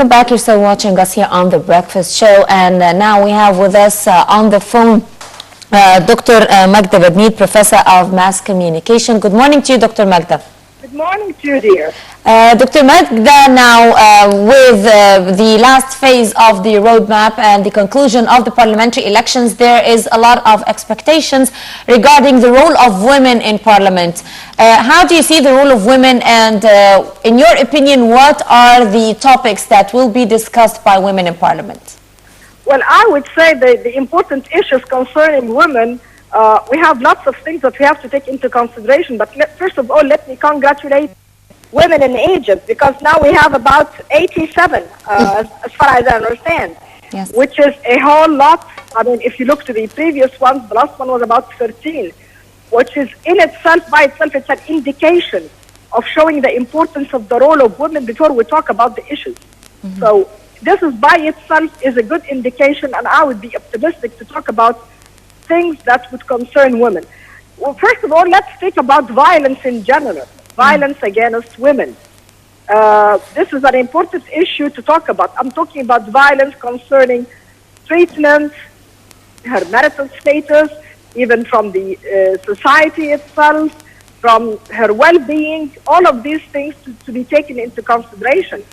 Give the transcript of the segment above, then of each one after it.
welcome back. You're still watching us here on The Breakfast Show, and now we have with us on the phone Dr. Magda Badmeed, Professor of Mass Communication. Good morning to you, Dr. Magda. Good morning to you, dear. Dr. Magda, now with the last phase of the roadmap and the conclusion of the parliamentary elections, there is a lot of expectations regarding the role of women in parliament. How do you see the role of women, and in your opinion, what are the topics that will be discussed by women in parliament? Well, I would say the important issues concerning women, we have lots of things that we have to take into consideration. But first of all, let me congratulate women in Egypt, because now we have about 87, as far as I understand, yes, which is a whole lot. I mean, if you look to the previous ones, the last one was about 13, which is in itself, by itself, it's an indication of showing the importance of the role of women before we talk about the issues. Mm-hmm. So this is by itself is a good indication, and I would be optimistic to talk about things that would concern women. Well, first of all, let's think about violence in general. Violence against women. This is an important issue to talk about. I'm talking about violence concerning treatment, her marital status, even from the society itself, from her well-being, all of these things to be taken into consideration.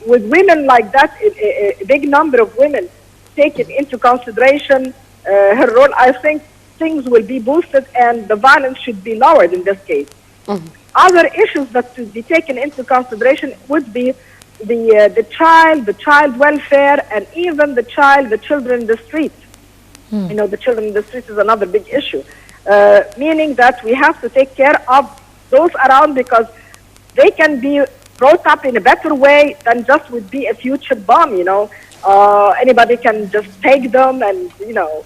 With women like that, a big number of women taken into consideration, her role, I think things will be boosted and the violence should be lowered in this case. Mm-hmm. Other issues that should be taken into consideration would be the child welfare, and even the children in the street. You know, the children in the street is another big issue, meaning that we have to take care of those around, because they can be brought up in a better way than just would be a future bomb, you know. Anybody can just take them, and, you know,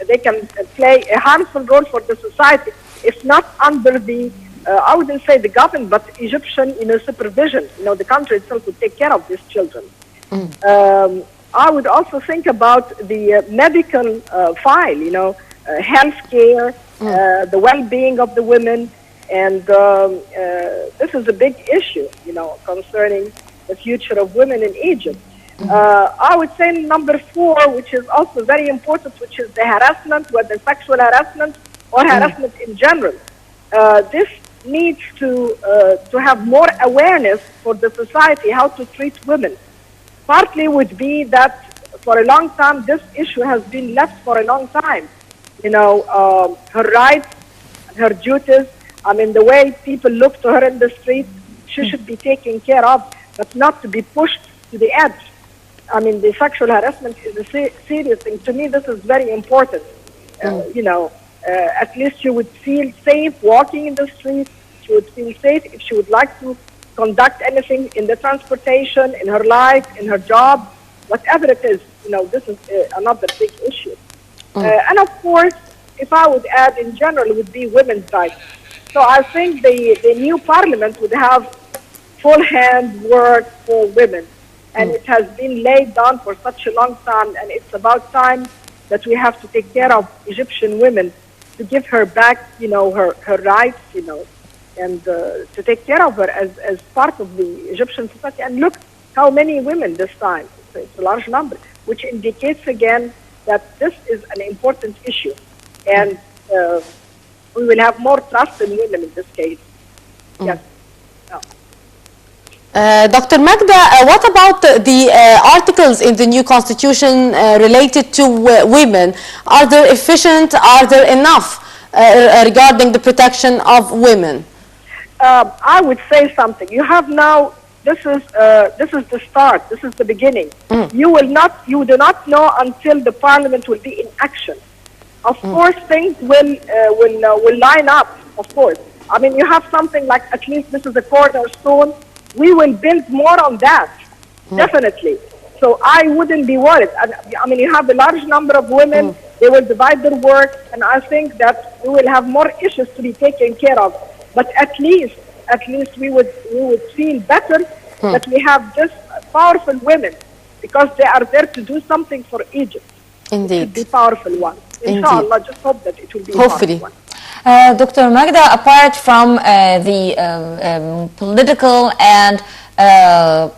they can play a harmful role for the society, if not under the I wouldn't say the government, but Egyptian, you know, supervision. You know, the country itself would take care of these children. I would also think about the medical file, you know, health care, the well-being of the women, and this is a big issue, you know, concerning the future of women in Egypt. I would say number 4, which is also very important, which is the harassment, whether sexual harassment or harassment in general. This needs to have more awareness for the society how to treat women. Partly would be that for a long time this issue has been left for a long time. You know, her rights, her duties, I mean the way people look to her in the street, she should be taken care of, but not to be pushed to the edge. I mean, the sexual harassment is a serious thing. To me, this is very important. You know, at least she would feel safe walking in the street. She would feel safe if she would like to conduct anything in the transportation, in her life, in her job, whatever it is. You know, this is another big issue. And of course, if I would add in general, it would be women's rights. So I think the new parliament would have full hand work for women. And it has been laid down for such a long time, and it's about time that we have to take care of Egyptian women, to give her back, you know, her rights, you know, and to take care of her as part of the Egyptian society. And look how many women this time. It's a large number, which indicates again that this is an important issue. And we will have more trust in women in this case. Yes. Dr. Magda, what about the articles in the new constitution related to women? Are they efficient? Are there enough regarding the protection of women? I would say something. You have now. This is the start. This is the beginning. You do not know until the parliament will be in action. Of course, things will line up. Of course, I mean, you have something like, at least this is a cornerstone. We will build more on that, definitely. So I wouldn't be worried. I mean, you have a large number of women. They will divide their work, and I think that we will have more issues to be taken care of. But at least we would feel better that we have just powerful women, because they are there to do something for Egypt. Indeed. It should be powerful ones. Inshallah, just hope that it will be hopefully. Powerful one. Dr. Magda, apart from the political and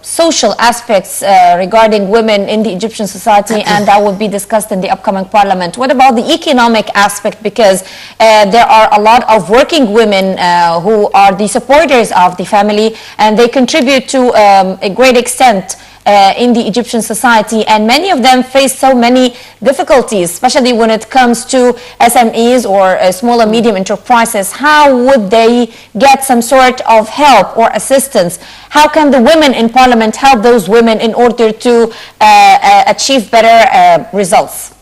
social aspects regarding women in the Egyptian society, and that will be discussed in the upcoming parliament. What about the economic aspect? Because there are a lot of working women who are the supporters of the family, and they contribute to a great extent in the Egyptian society, and many of them face so many difficulties, especially when it comes to SMEs or small and medium enterprises. How would they get some sort of help or assistance? How can the women in parliament help those women in order to achieve better results?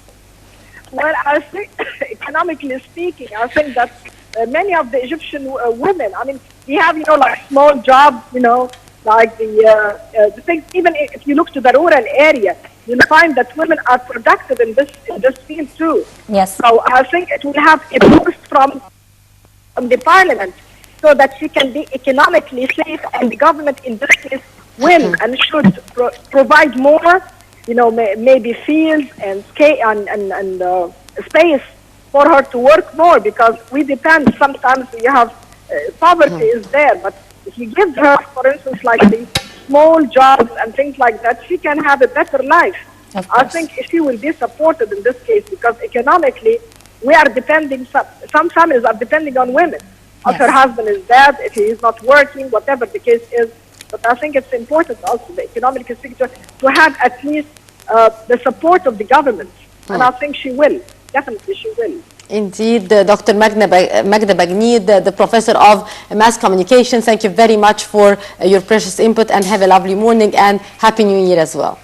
Well, I think, economically speaking, I think that many of the Egyptian women, I mean, we have, like small jobs, like the things. Even if you look to the rural area, you'll find that women are productive in this field too. Yes. So I think it will have a boost from the parliament, so that she can be economically safe, and the government in this case will and should provide more, maybe fields and space for her to work more, because we depend. Sometimes we have poverty is there, but if you give her, for instance, like the small jobs and things like that, she can have a better life. I think she will be supported in this case, because economically we are depending, some families are depending on women. If her husband is dead, if he is not working, whatever the case is. But I think it's important also, the economic sector, to have at least the support of the government. And I think she will. Definitely she will. Indeed, Dr. Magda Bagneed, the Professor of Mass Communication, thank you very much for your precious input, and have a lovely morning and Happy New Year as well.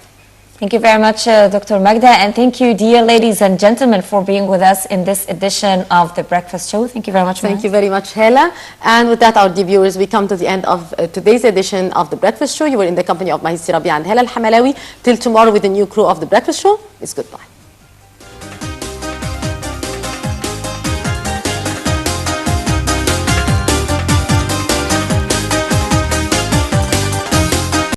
Thank you very much, Dr. Magda, and thank you, dear ladies and gentlemen, for being with us in this edition of The Breakfast Show. Thank you very much. Thank you very much, Hela. And with that, our dear viewers, we come to the end of today's edition of The Breakfast Show. You were in the company of Mahisi Rabia and Hela Al-Hamalawi. Till tomorrow with the new crew of The Breakfast Show. It's goodbye.